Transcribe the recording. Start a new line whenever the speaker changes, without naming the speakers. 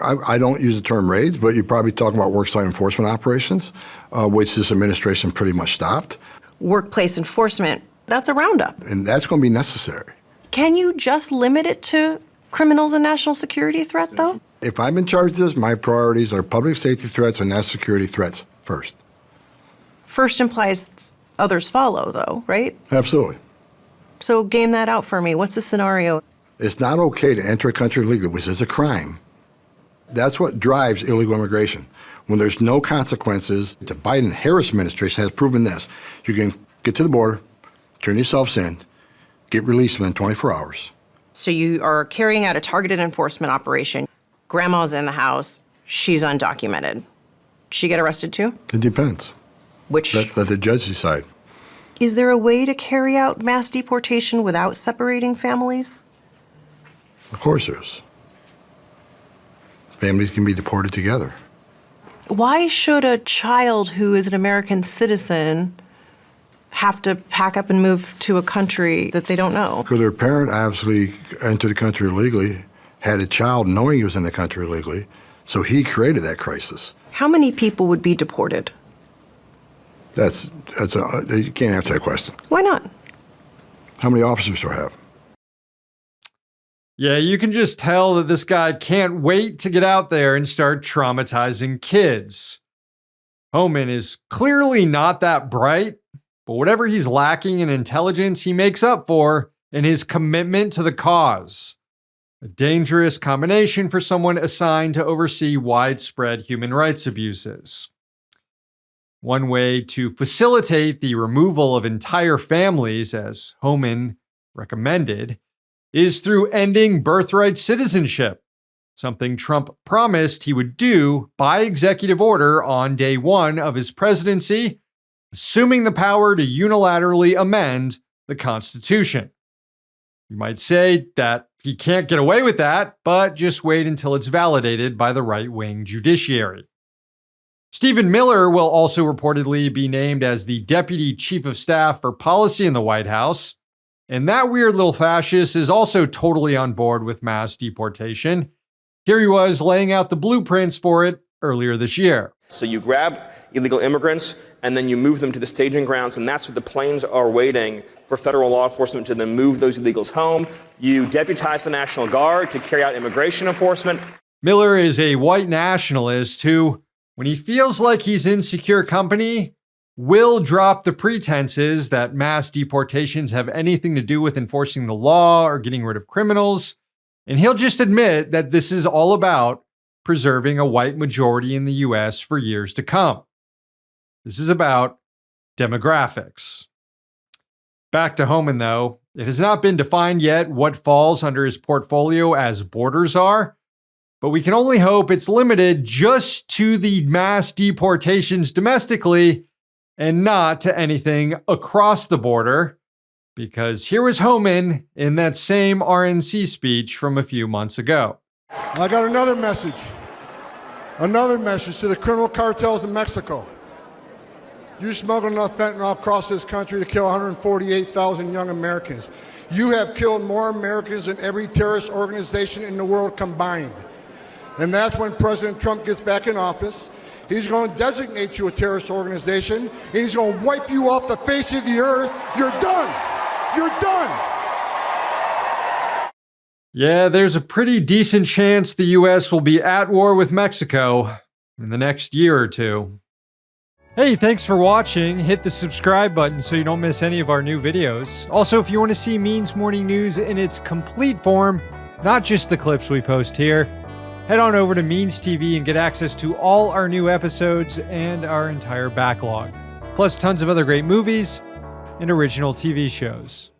I don't use the term raids, but you're probably talking about worksite enforcement operations, which this administration pretty much stopped.
Workplace enforcement, that's a roundup.
And that's going to be necessary.
Can you just limit it to criminals and national security threat, though?
If I'm in charge of this, my priorities are public safety threats and national security threats first.
First implies others follow, though, right?
Absolutely.
So game that out for me. What's the scenario?
It's not okay to enter a country illegally, which is a crime. That's what drives illegal immigration. When there's no consequences, the Biden-Harris administration has proven this. You can get to the border, turn yourselves in, get released within 24 hours.
So you are carrying out a targeted enforcement operation. Grandma's in the house. She's undocumented. She get arrested too?
It depends.
Which?
Let the judge decide.
Is there a way to carry out mass deportation without separating families?
Of course there is. Families can be deported together.
Why should a child who is an American citizen have to pack up and move to a country that they don't know?
Because their parent obviously entered the country illegally, had a child knowing he was in the country illegally, so he created that crisis.
How many people would be deported?
You can't answer that question.
Why not?
How many officers do I have?
Yeah, you can just tell that this guy can't wait to get out there and start traumatizing kids. Homan is clearly not that bright, but whatever he's lacking in intelligence, he makes up for in his commitment to the cause. A dangerous combination for someone assigned to oversee widespread human rights abuses. One way to facilitate the removal of entire families, as Homan recommended, is through ending birthright citizenship, something Trump promised he would do by executive order on day one of his presidency, assuming the power to unilaterally amend the Constitution. You might say that he can't get away with that, but just wait until it's validated by the right-wing judiciary. Stephen Miller will also reportedly be named as the Deputy Chief of Staff for Policy in the White House. And that weird little fascist is also totally on board with mass deportation. Here he was laying out the blueprints for it earlier this year.
So you grab illegal immigrants and then you move them to the staging grounds, and that's where the planes are waiting for federal law enforcement to then move those illegals home. You deputize the National Guard to carry out immigration enforcement.
Miller is a white nationalist who, when he feels like he's in secure company, will drop the pretenses that mass deportations have anything to do with enforcing the law or getting rid of criminals, and he'll just admit that this is all about preserving a white majority in the US for years to come. This is about demographics. Back to Homan, though. It has not been defined yet what falls under his portfolio as borders are, but we can only hope it's limited just to the mass deportations domestically and not to anything across the border, because here was Homan in that same RNC speech from a few months ago.
I got another message to the criminal cartels in Mexico. You smuggled enough fentanyl across this country to kill 148,000 young Americans. You have killed more Americans than every terrorist organization in the world combined. And that's when President Trump gets back in office. He's going to designate you a terrorist organization, and he's going to wipe you off the face of the earth. You're done. You're done.
Yeah, there's a pretty decent chance the US will be at war with Mexico in the next year or two. Hey, thanks for watching. Hit the subscribe button so you don't miss any of our new videos. Also, if you want to see Means Morning News in its complete form, not just the clips we post here, head on over to Means TV and get access to all our new episodes and our entire backlog, plus tons of other great movies and original TV shows.